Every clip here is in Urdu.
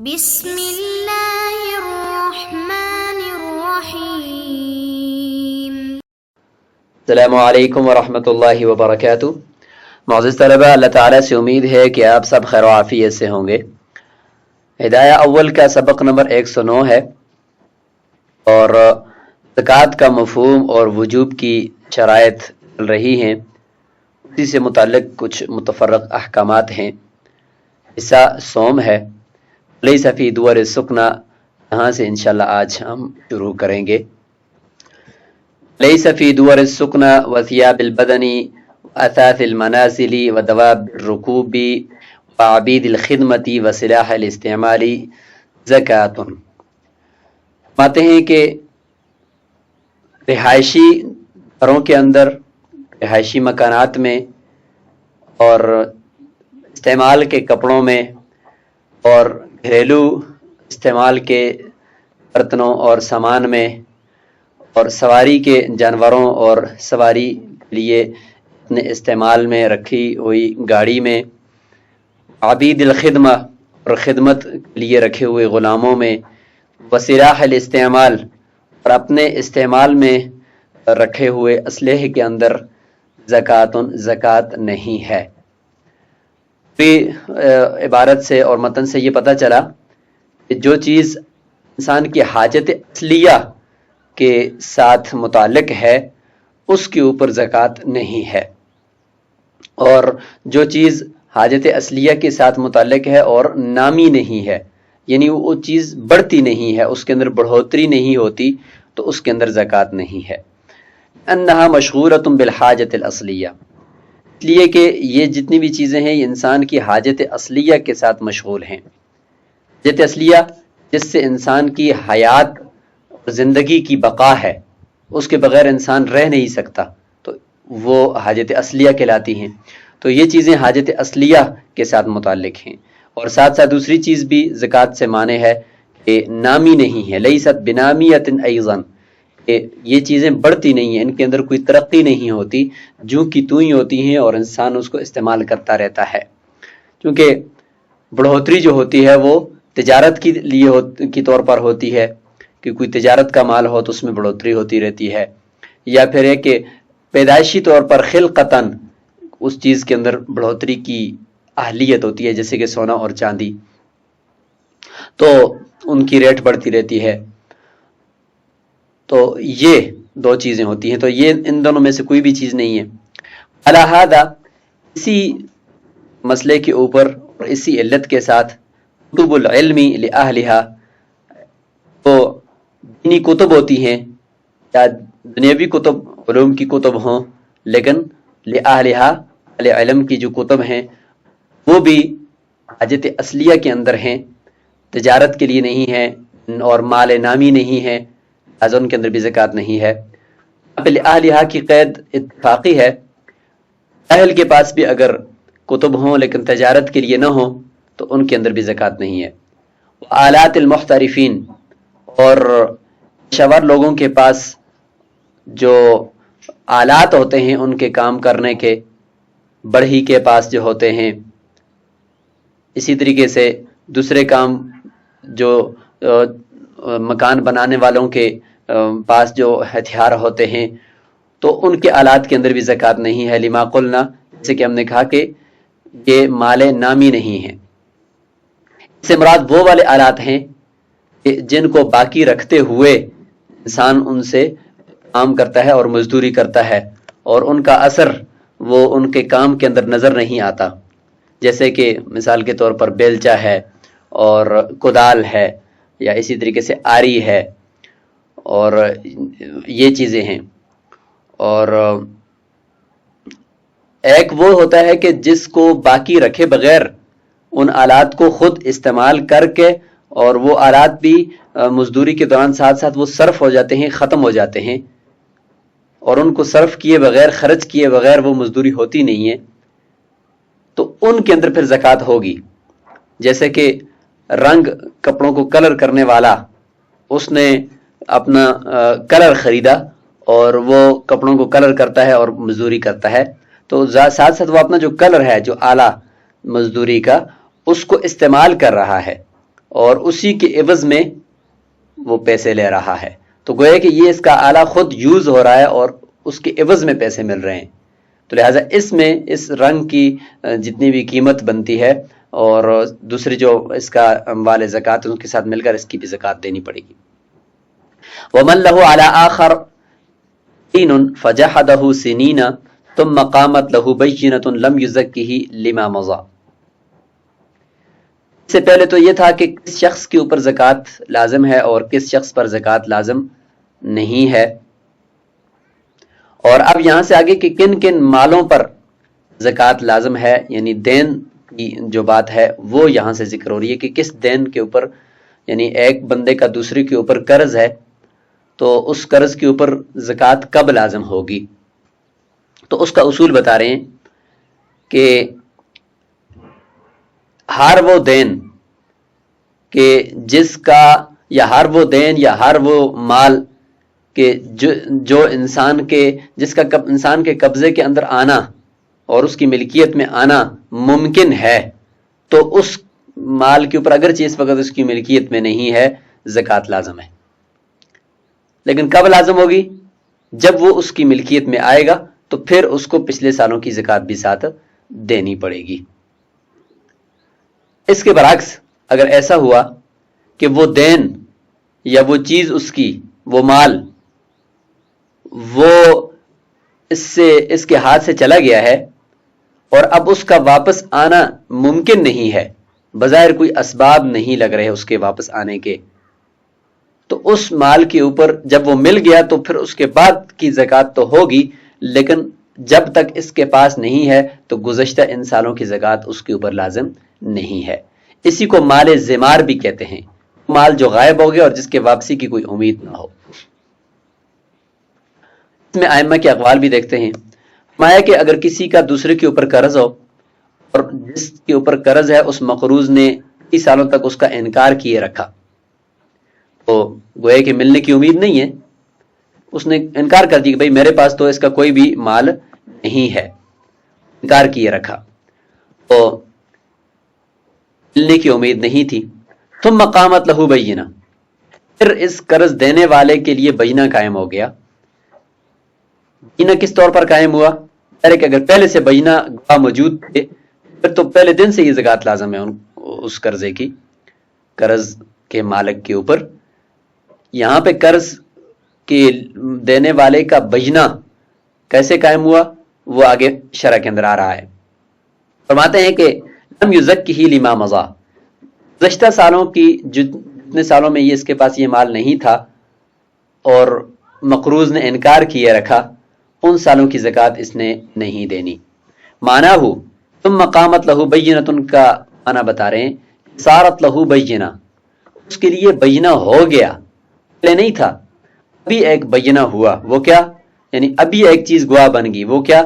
بسم اللہ الرحمن الرحیم۔ السلام علیکم ورحمۃ اللہ وبرکاتہ۔ معزز طلبہ، اللہ تعالیٰ سے امید ہے کہ آپ سب خیر و عافیت سے ہوں گے۔ ہدایہ اول کا سبق نمبر 109 ہے اور زکوٰۃ کا مفہوم اور وجوب کی شرائط چل رہی ہیں، اسی سے متعلق کچھ متفرق احکامات ہیں۔ حصہ صوم ہے، لیس فی دور السکنہ، یہاں سے انشاءاللہ آج ہم شروع کریں گے۔ لیس فی دور السکنہ وثیاب البدن واثاث المنازل ودواب الرکوب وعبید الخدمت وسلاح الاستعمال زکوٰۃ۔ فرماتے ہیں کہ رہائشی گھروں کے اندر، رہائشی مکانات میں اور استعمال کے کپڑوں میں اور گھریلو استعمال کے برتنوں اور سامان میں اور سواری کے جانوروں اور سواری کے لیے اپنے استعمال میں رکھی ہوئی گاڑی میں، عبید الخدمہ اور خدمت کے لیے رکھے ہوئے غلاموں میں، وسلاح الاستعمال اور اپنے استعمال میں رکھے ہوئے اسلحے کے اندر زکوٰۃ نہیں ہے۔ عبارت سے اور متن سے یہ پتہ چلا کہ جو چیز انسان کی حاجت اصلیہ کے ساتھ متعلق ہے اس کے اوپر زکوٰۃ نہیں ہے، اور جو چیز حاجت اصلیہ کے ساتھ متعلق ہے اور نامی نہیں ہے، یعنی وہ چیز بڑھتی نہیں ہے، اس کے اندر بڑھوتری نہیں ہوتی، تو اس کے اندر زکوٰۃ نہیں ہے۔ انہا مشغورۃ بالحاجت الاصلیہ، اس لیے کہ یہ جتنی بھی چیزیں ہیں یہ انسان کی حاجت اصلیہ کے ساتھ مشغول ہیں۔ حاجت اصلیہ جس سے انسان کی حیات اور زندگی کی بقا ہے، اس کے بغیر انسان رہ نہیں سکتا، تو وہ حاجت اصلیہ کہلاتی ہیں۔ تو یہ چیزیں حاجت اصلیہ کے ساتھ متعلق ہیں، اور ساتھ ساتھ دوسری چیز بھی زکوٰۃ سے معنی ہے کہ نامی نہیں ہے، لیست بنامیۃ ایضا، کہ یہ چیزیں بڑھتی نہیں ہیں، ان کے اندر کوئی ترقی نہیں ہوتی، جو کی تو ہی ہوتی ہیں اور انسان اس کو استعمال کرتا رہتا ہے۔ کیونکہ بڑھوتری جو ہوتی ہے وہ تجارت کی طور پر ہوتی ہے، کہ کوئی تجارت کا مال ہو تو اس میں بڑھوتری ہوتی رہتی ہے، یا پھر ہے کہ پیدائشی طور پر خلقتاً اس چیز کے اندر بڑھوتری کی اہلیت ہوتی ہے، جیسے کہ سونا اور چاندی، تو ان کی ریٹ بڑھتی رہتی ہے۔ تو یہ دو چیزیں ہوتی ہیں، تو یہ ان دونوں میں سے کوئی بھی چیز نہیں ہے۔ علی ھذا، اسی مسئلے کے اوپر اور اسی علت کے ساتھ کتب العلم لأہلہا، تو دینی کتب ہوتی ہیں یا دنیاوی کتب، علوم کی کتب ہوں، لیکن لأہلہا، اہل علم کی جو کتب ہیں وہ بھی حاجت اصلیہ کے اندر ہیں، تجارت کے لیے نہیں ہیں اور مال نامی نہیں ہے، لہذا ان کے اندر بھی زکوٰۃ نہیں ہے۔ لأہلہا کی قید اتفاقی ہے، اہل کے پاس بھی اگر کتب ہوں لیکن تجارت کے لیے نہ ہوں تو ان کے اندر بھی زکوٰۃ نہیں ہے۔ آلات المحترفین، اور شور لوگوں کے پاس جو آلات ہوتے ہیں ان کے کام کرنے کے، بڑھئی کے پاس جو ہوتے ہیں، اسی طریقے سے دوسرے کام جو مکان بنانے والوں کے پاس جو ہتھیار ہوتے ہیں، تو ان کے آلات کے اندر بھی زکوٰۃ نہیں ہے، لما قلنا، جیسے کہ ہم نے کہا کہ یہ مال نامی نہیں ہے۔ اس سے مراد وہ والے آلات ہیں کہ جن کو باقی رکھتے ہوئے انسان ان سے کام کرتا ہے اور مزدوری کرتا ہے، اور ان کا اثر وہ ان کے کام کے اندر نظر نہیں آتا، جیسے کہ مثال کے طور پر بیلچا ہے اور کدال ہے، یا اسی طریقے سے آری ہے، اور یہ چیزیں ہیں۔ اور ایک وہ ہوتا ہے کہ جس کو باقی رکھے بغیر ان آلات کو خود استعمال کر کے، اور وہ آلات بھی مزدوری کے دوران ساتھ ساتھ وہ صرف ہو جاتے ہیں، ختم ہو جاتے ہیں، اور ان کو صرف کیے بغیر، خرچ کیے بغیر وہ مزدوری ہوتی نہیں ہے، تو ان کے اندر پھر زکوٰۃ ہوگی۔ جیسے کہ رنگ کپڑوں کو کلر کرنے والا، اس نے اپنا کلر خریدا اور وہ کپڑوں کو کلر کرتا ہے اور مزدوری کرتا ہے، تو ساتھ ساتھ وہ اپنا جو کلر ہے، جو آلہ مزدوری کا، اس کو استعمال کر رہا ہے، اور اسی کے عوض میں وہ پیسے لے رہا ہے، تو گویا کہ یہ اس کا آلہ خود یوز ہو رہا ہے اور اس کے عوض میں پیسے مل رہے ہیں، تو لہٰذا اس میں اس رنگ کی جتنی بھی قیمت بنتی ہے اور دوسری جو اس کا اموال زکوٰۃ ہے اس کے ساتھ مل کر اس کی بھی زکوٰۃ دینی پڑے گی۔ وَمَن لَهُ عَلَى آخَرَ دِينٌ فَجَحَدَهُ سِنِينَ ثُمَّ قَامَتْ لَهُ بَيِّنَةٌ لَمْ يُزَكِّهِ لِمَا مَضَىٰ۔ اس سے پہلے تو یہ تھا کہ کس شخص کے اوپر زکوٰۃ لازم ہے اور کس شخص پر زکوٰۃ لازم نہیں ہے، اور اب یہاں سے آگے کہ کن کن مالوں پر زکوٰۃ لازم ہے، یعنی دین کی جو بات ہے وہ یہاں سے ذکر ہو رہی ہے کہ کس دین کے اوپر، یعنی ایک بندے کا دوسرے کے اوپر قرض ہے تو اس قرض کے اوپر زکوٰۃ کب لازم ہوگی، تو اس کا اصول بتا رہے ہیں کہ ہر وہ دین کہ جس کا، یا ہر وہ دین یا ہر وہ مال کہ جو انسان کے، جس کا انسان کے قبضے کے اندر آنا اور اس کی ملکیت میں آنا ممکن ہے، تو اس مال کے اوپر اگرچہ اس وقت اس کی ملکیت میں نہیں ہے زکوٰۃ لازم ہے، لیکن کب لازم ہوگی؟ جب وہ اس کی ملکیت میں آئے گا تو پھر اس کو پچھلے سالوں کی زکوٰۃ بھی ساتھ دینی پڑے گی۔ اس کے برعکس اگر ایسا ہوا کہ وہ دین یا وہ چیز اس کی، وہ مال وہ اس کے ہاتھ سے چلا گیا ہے اور اب اس کا واپس آنا ممکن نہیں ہے، بظاہر کوئی اسباب نہیں لگ رہے اس کے واپس آنے کے، تو اس مال کے اوپر جب وہ مل گیا تو پھر اس کے بعد کی زکوٰۃ تو ہوگی، لیکن جب تک اس کے پاس نہیں ہے تو گزشتہ ان سالوں کی زکوٰۃ اس کے اوپر لازم نہیں ہے۔ اسی کو مال زمار بھی کہتے ہیں، مال جو غائب ہو گیا اور جس کے واپسی کی کوئی امید نہ ہو۔ اس میں ائمہ کے اقوال بھی دیکھتے ہیں، فرمایا کہ اگر کسی کا دوسرے کے اوپر قرض ہو اور جس کے اوپر قرض ہے اس مقروض نے کئی سالوں تک اس کا انکار کیے رکھا، تو گویا کہ ملنے کی امید نہیں ہے، اس نے انکار کر دی کہ بھئی میرے پاس تو اس کا کوئی بھی مال نہیں ہے، انکار کیے رکھا، تو ملنے کی امید نہیں تھی۔ ثم قامت لہ بینہ، پھر اس قرض دینے والے کے لیے بینہ قائم ہو گیا۔ بینہ کس طور پر قائم ہوا؟ کہ اگر پہلے سے بینہ گواہ موجود تھے پھر تو پہلے دن سے یہ زکوٰۃ لازم ہے اس قرضے کی، قرض کے مالک کے اوپر۔ یہاں پہ قرض کے دینے والے کا بینہ کیسے قائم ہوا وہ آگے شرح کے اندر آ رہا ہے۔ فرماتے ہیں کہ لم یزکہ لما مضی، گزشتہ سالوں کی جتنے سالوں میں اس کے پاس یہ مال نہیں تھا اور مقروض نے انکار کیے رکھا، ان سالوں کی زکوٰۃ اس نے نہیں دینی۔ معنی ہو ثم قامت لہ بینۃ کا معنی بتا رہے ہیں، صارت لہ بینہ، اس کے لیے بینہ ہو گیا، پہلے نہیں تھا، ابھی ایک بینہ ہوا، وہ کیا؟ یعنی ابھی ایک چیز گواہ بن گئی، وہ کیا؟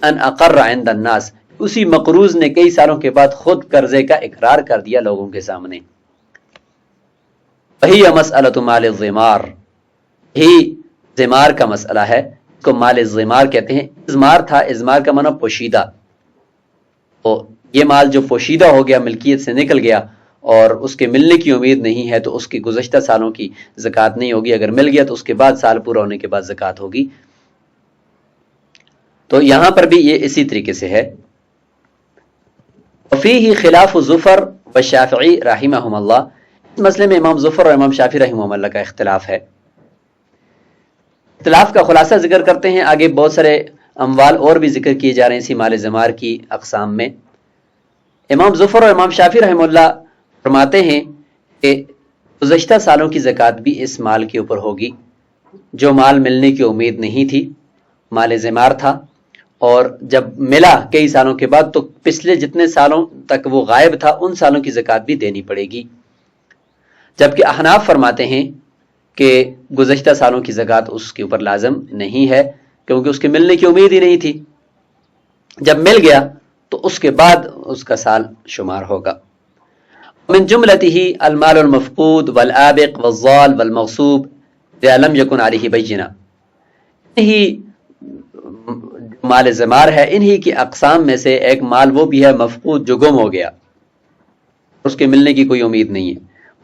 ان اقر عند الناس، اسی مقروض نے کئی سالوں کے بعد خود قرضے کا اقرار کر دیا لوگوں کے سامنے۔ وہی مسئلۃ مال الزمار، ہی زمار کا مسئلہ ہے، اس کو مال الزمار کہتے ہیں۔ ازمار تھا، ازمار کا معنی پوشیدہ، تو یہ مال جو پوشیدہ ہو گیا، ملکیت سے نکل گیا اور اس کے ملنے کی امید نہیں ہے تو اس کی گزشتہ سالوں کی زکوٰۃ نہیں ہوگی، اگر مل گیا تو اس کے بعد سال پورا ہونے کے بعد زکوٰۃ ہوگی۔ تو یہاں پر بھی یہ اسی طریقے سے ہے۔ وفیہ خلاف ظفر و شافعی رحمہم اللہ، اس مسئلے میں امام ظفر اور امام شافعی رحمہم اللہ کا اختلاف ہے۔ اختلاف کا خلاصہ ذکر کرتے ہیں، آگے بہت سارے اموال اور بھی ذکر کیے جا رہے ہیں اسی مال زمار کی اقسام میں۔ امام ظفر اور امام شافعی رحمہ اللہ فرماتے ہیں کہ گزشتہ سالوں کی زکوٰۃ بھی اس مال کے اوپر ہوگی، جو مال ملنے کی امید نہیں تھی، مال زمار تھا، اور جب ملا کئی سالوں کے بعد تو پچھلے جتنے سالوں تک وہ غائب تھا ان سالوں کی زکوٰۃ بھی دینی پڑے گی۔ جبکہ احناف فرماتے ہیں کہ گزشتہ سالوں کی زکوٰۃ اس کے اوپر لازم نہیں ہے، کیونکہ اس کے ملنے کی امید ہی نہیں تھی، جب مل گیا تو اس کے بعد اس کا سال شمار ہوگا۔ من جملته المال المفقود والآبق والضال والمغصوب اذا لم يكن عليه بینہ، یہی مال زمار ہے، انہی کی اقسام میں سے ایک مال وہ بھی ہے مفقود جو گم ہو گیا، اس کے ملنے کی کوئی امید نہیں ہے،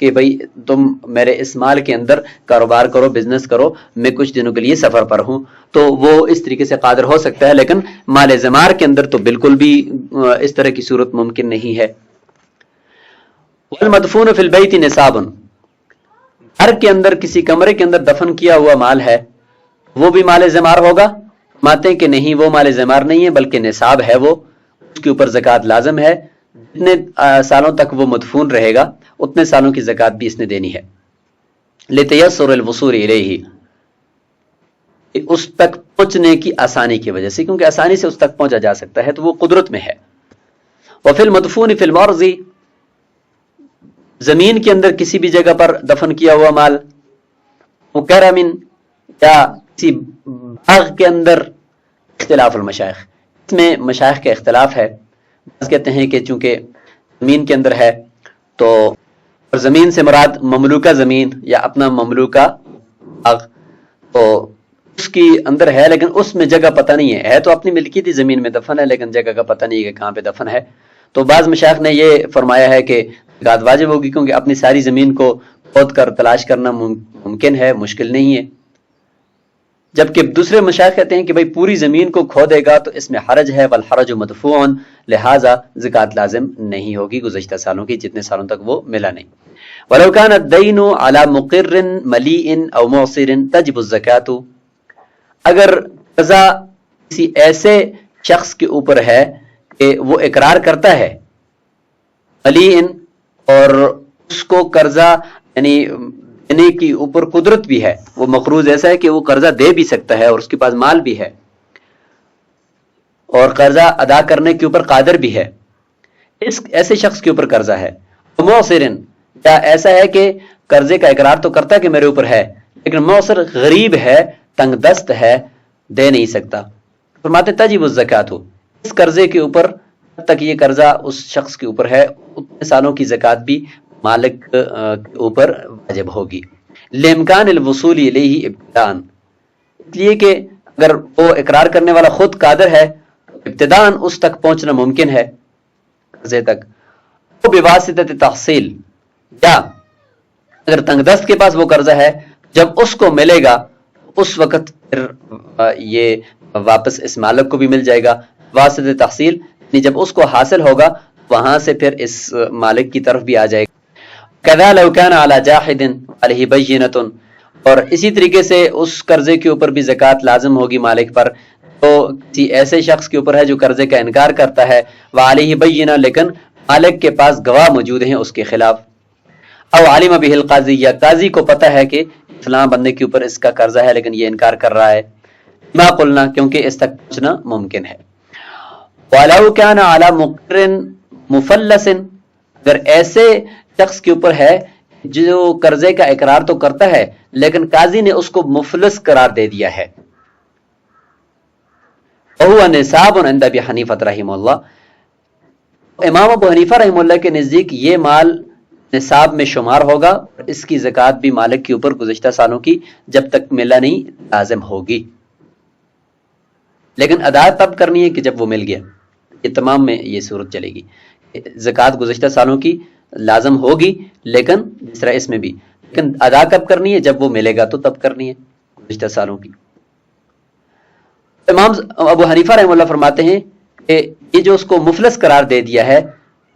کہ بھئی تم میرے اس مال کے اندر کاروبار کرو، بزنس کرو، میں کچھ دنوں کے لیے سفر پر ہوں، تو وہ اس طریقے سے قادر ہو سکتا ہے، لیکن مال زمار کے اندر تو بالکل بھی اس طرح کی صورت ممکن نہیں ہے۔ والمدفون فی البیت نصاب، گھر کے اندر کسی کمرے کے اندر دفن کیا ہوا مال ہے، وہ بھی مال زمار ہوگا؟ ماتے کہ نہیں، وہ مال زمار نہیں ہے بلکہ نصاب ہے، وہ اس کے اوپر زکوٰۃ لازم ہے، جتنے سالوں تک وہ مدفون رہے گا اتنے سالوں کی زکوٰۃ بھی اس نے دینی ہے۔ لتیسر الوصول الیہ، اس تک پہنچنے کی آسانی کی وجہ سے، کیونکہ آسانی سے اس تک پہنچا جا سکتا ہے تو وہ قدرت میں ہے۔ وفی المدفون فی الارض، زمین کے اندر کسی بھی جگہ پر دفن کیا ہوا مال، مکرم یا کسی باغ کے اندر، اختلاف المشائخ، اس میں مشائخ کا اختلاف ہے۔ بعض کہتے ہیں کہ چونکہ زمین کے اندر ہے تو زمین سے مراد مملوکہ زمین یا اپنا مملوکہ باغ، تو اس کی اندر ہے لیکن اس میں جگہ پتہ نہیں ہے تو اپنی ملکیتی زمین میں دفن ہے لیکن جگہ کا پتہ نہیں ہے کہ کہاں پہ دفن ہے، تو بعض مشائخ نے یہ فرمایا ہے کہ زکوٰۃ واجب ہوگی، کیونکہ اپنی ساری زمین کو کھود کر تلاش کرنا ممکن ہے، مشکل نہیں ہے۔ جبکہ دوسرے مشائخ کہتے ہیں کہ بھئی پوری زمین کو کھودے گا تو اس میں حرج ہے، والحرج مدفوع، لہٰذا زکوٰۃ لازم نہیں ہوگی گزشتہ سالوں کی، جتنے سالوں تک وہ ملا نہیں۔ وَلَوْ كَانَ الدَّيْنُ عَلَى مُقِرٍّ مَلِيءٍ أَوْ مُعْصِرٍ تَجِبُ الزَّكَاةُ، اگر قرضہ کسی ایسے شخص کے اوپر ہے کہ وہ اقرار کرتا ہے، ملیء، اور اس کو قرضہ یعنی دینے کی اوپر قدرت بھی ہے، وہ مقروض ایسا ہے کہ وہ قرضہ دے بھی سکتا ہے اور اس کے پاس مال بھی ہے اور قرضہ ادا کرنے کے اوپر قادر بھی ہے، اس ایسے شخص کے اوپر قرضہ ہے۔ معصر، یا ایسا ہے کہ قرضے کا اقرار تو کرتا ہے کہ میرے اوپر ہے لیکن معصر غریب ہے، تنگ دست ہے، دے نہیں سکتا، فرماتے تجب الزکوٰۃ، اس قرضے کے اوپر جب تک یہ قرضہ اس شخص کے اوپر ہے اتنے سالوں کی زکوٰۃ بھی مالک کے اوپر واجب ہوگی۔ لامکان الوصول الیہ ابتداء، اس لیے کہ اگر وہ اقرار کرنے والا خود قادر ہے ابتداء اس تک پہنچنا ممکن ہے قرضے تک، وہ بواسطہ تحصیل، یا اگر تنگ دست کے پاس وہ قرضہ ہے جب اس کو ملے گا اس وقت پھر یہ واپس اس مالک کو بھی مل جائے گا، واسطہ تحصیل، یعنی جب اس کو حاصل ہوگا وہاں سے پھر اس مالک کی طرف بھی آ جائے گا۔ کذا لو کان علی جاحد علیہ بینۃ، اور اسی طریقے سے اس قرضے کے اوپر بھی زکوٰۃ لازم ہوگی مالک پر، تو کسی ایسے شخص کے اوپر ہے جو قرضے کا انکار کرتا ہے، وعلیہ بینہ، لیکن مالک کے پاس گواہ موجود ہیں اس کے خلاف، او علم بہ القاضی، یا قاضی کو پتہ ہے کہ فلاں بندے کے اوپر اس کا قرضہ ہے لیکن یہ انکار کر رہا ہے، ما قلنا، کیونکہ اس تک پہنچنا ممکن ہے۔ وَلَوْ كَانَ عَلَى مُقْرٍ مُفَلَّسٍ، اگر ایسے شخص کے اوپر ہے جو قرضے کا اقرار تو کرتا ہے لیکن قاضی نے اس کو مفلس قرار دے دیا ہے، وَهُوَ نِصَابٌ عِنْدَ أَبِي حَنِيفَةَ رحمہ اللہ، امام ابو حنیفہ رحمہ اللہ کے نزدیک یہ مال نصاب میں شمار ہوگا، اس کی زکوٰۃ بھی مالک کے اوپر گزشتہ سالوں کی جب تک ملا نہیں لازم ہوگی، لیکن ادا تب کرنی ہے کہ جب وہ مل گیا۔ یہ تمام میں یہ صورت چلے گی، زکوٰۃ گزشتہ سالوں کی لازم ہوگی لیکن جس طرح اس میں بھی، لیکن ادا کب کرنی ہے؟ جب وہ ملے گا تو تب کرنی ہے گزشتہ سالوں کی۔ امام ابو حنیفہ رحمہ اللہ فرماتے ہیں کہ یہ جو اس کو مفلس قرار دے دیا ہے،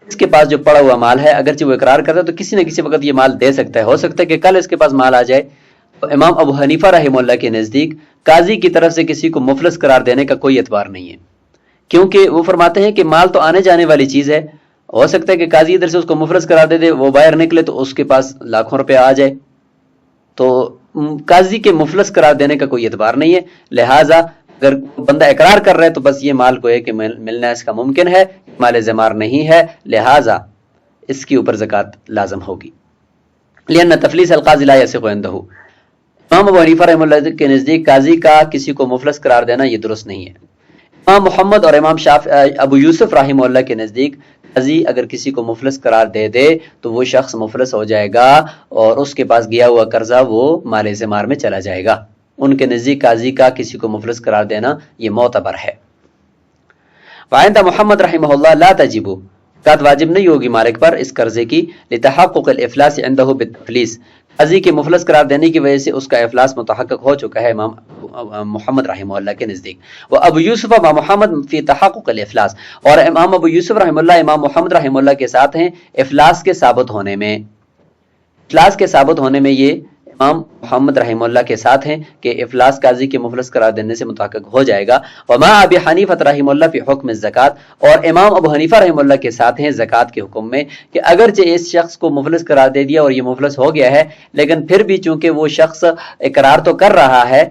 اس کے پاس جو پڑا ہوا مال ہے اگرچہ وہ اقرار کرتا ہے تو کسی نہ کسی وقت یہ مال دے سکتا ہے، ہو سکتا ہے کہ کل اس کے پاس مال آ جائے، تو امام ابو حنیفہ رحمہ اللہ کے نزدیک قاضی کی طرف سے کسی کو مفلس قرار دینے کا کوئی اعتبار نہیں ہے، کیونکہ وہ فرماتے ہیں کہ مال تو آنے جانے والی چیز ہے، ہو سکتا ہے کہ قاضی ادھر سے اس کو مفلس قرار دے دے، وہ باہر نکلے تو اس کے پاس لاکھوں روپے آ جائے، تو قاضی کے مفلس قرار دینے کا کوئی اعتبار نہیں ہے، لہٰذا اگر بندہ اقرار کر رہا ہے تو بس یہ مال کو ہے کہ ملنا اس کا ممکن ہے، مال زمار نہیں ہے، لہٰذا اس کے اوپر زکوٰۃ لازم ہوگی۔ لأن تفلیس القاضی لا یصح عندہ، امام ابو حنیفہ رحمہ اللہ کے نزدیک قاضی کا کسی کو مفلس قرار دینا یہ درست نہیں ہے۔ امام محمد اور امام ابو یوسف رحمہ اللہ کے نزدیک قاضی اگر کسی کو مفلس قرار دے دے تو وہ شخص مفلس ہو جائے گا اور اس کے پاس گیا ہوا قرضہ وہ مال زمار میں چلا جائے گا، ان کے نزدیک قاضی کا کسی کو مفلس قرار دینا یہ معتبر ہے۔ وعند محمد رحمہ اللہ لا تجب، زکات واجب نہیں ہوگی مالک پر اس قرضے کی لتحقق الافلاس عنده بالتفلیس، قاضی کے مفلس قرار دینے کی وجہ سے اس کا افلاس متحقق ہو چکا ہے امام محمد رحمہ اللہ کے نزدیک. وہ ابو یوسف امام محمد فی تحقق الافلاس، اور امام ابو یوسف رحمہ اللہ امام محمد رحمہ اللہ کے ساتھ ہیں افلاس کے ثابت ہونے میں. افلاس کے ثابت ہونے میں یہ امام محمد رحمہ اللہ کے ساتھ ہیں کہ افلاس قاضی کے مفلس قرار دینے سے متحقق ہو جائے گا. وما ابی حنیفہ رحمہ اللہ فی حکم الزکات، اور امام ابو حنیفہ رحمہ اللہ کے ساتھ ہیں زکات کے حکم میں کہ اگرچہ اس شخص کو مفلس قرار دے دیا اور یہ مفلس ہو گیا ہے، لیکن پھر بھی چونکہ وہ شخص اقرار تو کر رہا ہے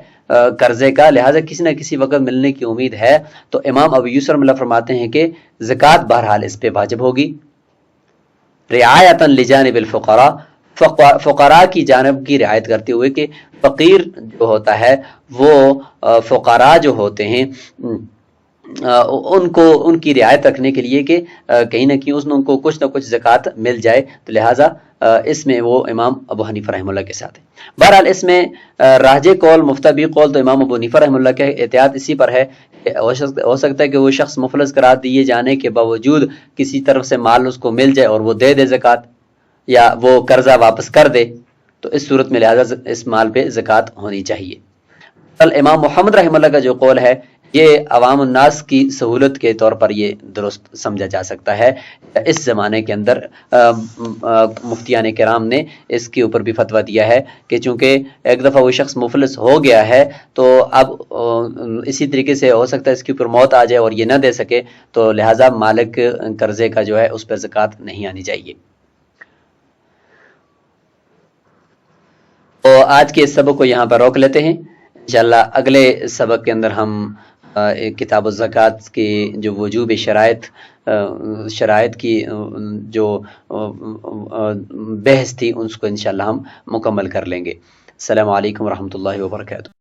قرضے کا، لہٰذا کسی نہ کسی وقت ملنے کی امید ہے، تو امام ابو یوسف رحمہ اللہ فرماتے ہیں کہ زکات بہرحال اس پہ واجب ہوگی. رعایۃ لجانب الفقراء، فقراء کی جانب کی رعایت کرتے ہوئے کہ فقیر جو ہوتا ہے وہ فقراء جو ہوتے ہیں ان کی رعایت رکھنے کے لیے کہ کہیں نہ کہیں ان کو کچھ نہ کچھ زکوٰۃ مل جائے، تو لہٰذا اس میں وہ امام ابو حنیفہ رحمہ اللہ کے ساتھ ہے. بہرحال اس میں راجح قول مفتبی قول تو امام ابو حنیفہ رحمہ اللہ کے احتیاط اسی پر ہے کہ ہو سکتا ہے کہ وہ شخص مفلس قرار دیے جانے کے باوجود کسی طرف سے مال اس کو مل جائے اور وہ دے زکوٰۃ، یا وہ قرضہ واپس کر دے، تو اس صورت میں لہٰذا اس مال پہ زکوٰۃ ہونی چاہیے. امام محمد رحمہ اللہ کا جو قول ہے یہ عوام الناس کی سہولت کے طور پر یہ درست سمجھا جا سکتا ہے. اس زمانے کے اندر مفتیان کرام نے اس کے اوپر بھی فتویٰ دیا ہے کہ چونکہ ایک دفعہ وہ شخص مفلس ہو گیا ہے تو اب اسی طریقے سے ہو سکتا ہے اس کے اوپر موت آ جائے اور یہ نہ دے سکے، تو لہٰذا مالک قرضے کا جو ہے اس پر زکوٰۃ نہیں آنی چاہیے. تو آج کے اس سبق کو یہاں پر روک لیتے ہیں. انشاءاللہ اگلے سبق کے اندر ہم کتاب الزکوٰۃ کی جو وجوب شرائط کی جو بحث تھی اس کو انشاءاللہ ہم مکمل کر لیں گے. السلام علیکم ورحمۃ اللہ وبرکاتہ.